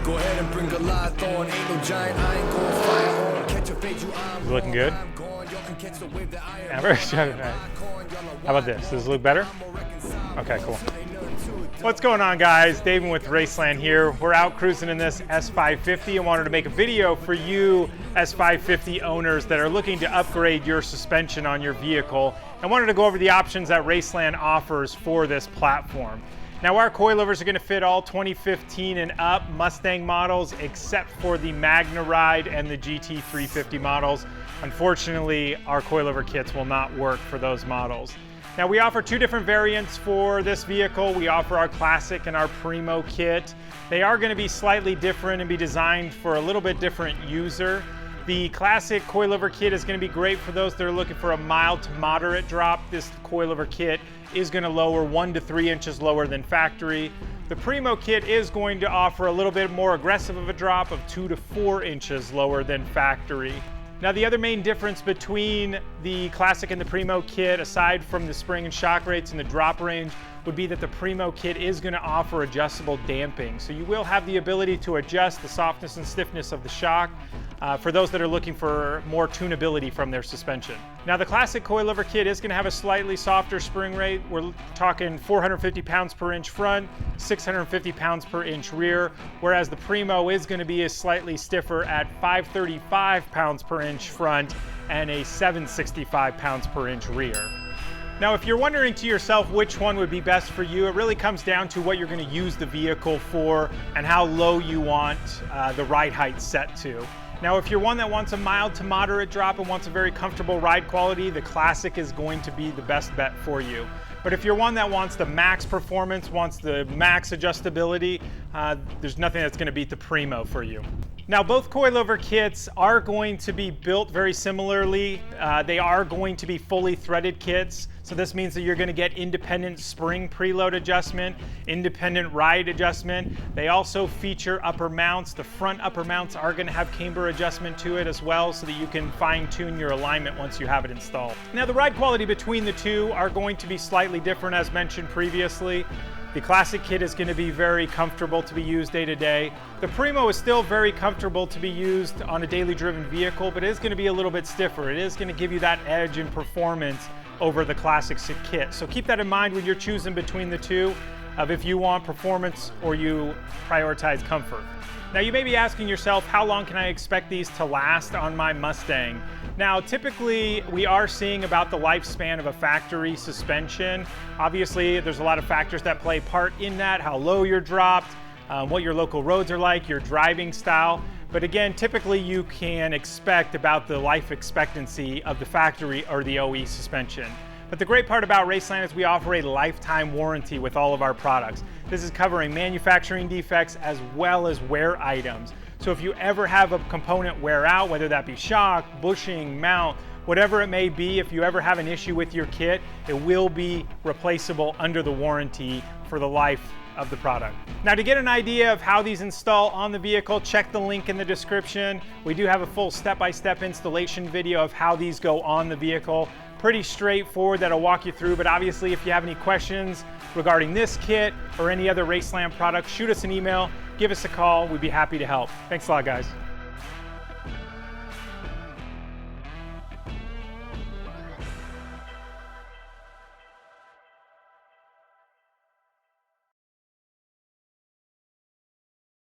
Go ahead and bring a live thorn. Ain't no giant, I ain't going fire on. Catch a fade, you I'm looking good. How about this? Does this look better? Okay, cool. What's going on, guys? David with Raceland here. We're out cruising in this S550 and wanted to make a video for you S550 owners that are looking to upgrade your suspension on your vehicle and wanted to go over the options that Raceland offers for this platform. Now, our coilovers are going to fit all 2015 and up Mustang models except for the Magna Ride and the GT350 models. Unfortunately, our coilover kits will not work for those models. Now, we offer two different variants for this vehicle. We offer our Classic and our Primo kit. They are going to be slightly different and be designed for a little bit different user. The Classic coilover kit is going to be great for those that are looking for a mild to moderate drop. This coilover kit is going to lower 1 to 3 inches lower than factory. The Primo kit is going to offer a little bit more aggressive of a drop of 2 to 4 inches lower than factory. Now, the other main difference between the Classic and the Primo kit, aside from the spring and shock rates and the drop range, would be that the Primo kit is going to offer adjustable damping. So you will have the ability to adjust the softness and stiffness of the shock for those that are looking for more tunability from their suspension. Now, the Classic coilover kit is going to have a slightly softer spring rate. We're talking 450 pounds per inch front, 650 pounds per inch rear, whereas the Primo is going to be slightly stiffer at 535 pounds per inch front and a 765 pounds per inch rear. Now, if you're wondering to yourself which one would be best for you, it really comes down to what you're going to use the vehicle for and how low you want the ride height set to. Now, if you're one that wants a mild to moderate drop and wants a very comfortable ride quality, the Classic is going to be the best bet for you. But if you're one that wants the max performance, wants the max adjustability, there's nothing that's going to beat the Primo for you. Now, both coilover kits are going to be built very similarly. They are going to be fully threaded kits. So this means that you're going to get independent spring preload adjustment, independent ride adjustment. They also feature upper mounts. The front upper mounts are going to have camber adjustment to it as well, so that you can fine tune your alignment once you have it installed. Now, the ride quality between the two are going to be slightly different, as mentioned previously. The Classic kit is going to be very comfortable to be used day to day. The Primo is still very comfortable to be used on a daily driven vehicle, but it is going to be a little bit stiffer. It is going to give you that edge in performance over the Classic kit. So keep that in mind when you're choosing between the two, of if you want performance or you prioritize comfort. Now, you may be asking yourself, how long can I expect these to last on my Mustang? Now, typically, we are seeing about the lifespan of a factory suspension. Obviously, there's a lot of factors that play part in that, how low you're dropped, what your local roads are like, your driving style. But again, typically you can expect about the life expectancy of the factory or the OE suspension. But the great part about Raceland is we offer a lifetime warranty with all of our products. This is covering manufacturing defects as well as wear items. So if you ever have a component wear out, whether that be shock, bushing, mount, whatever it may be, if you ever have an issue with your kit, it will be replaceable under the warranty for the life of the product. Now, to get an idea of how these install on the vehicle, check the link in the description. We do have a full step-by-step installation video of how these go on the vehicle. Pretty straightforward, that'll walk you through, but obviously if you have any questions regarding this kit or any other Raceland product, shoot us an email, give us a call, we'd be happy to help. Thanks a lot, guys.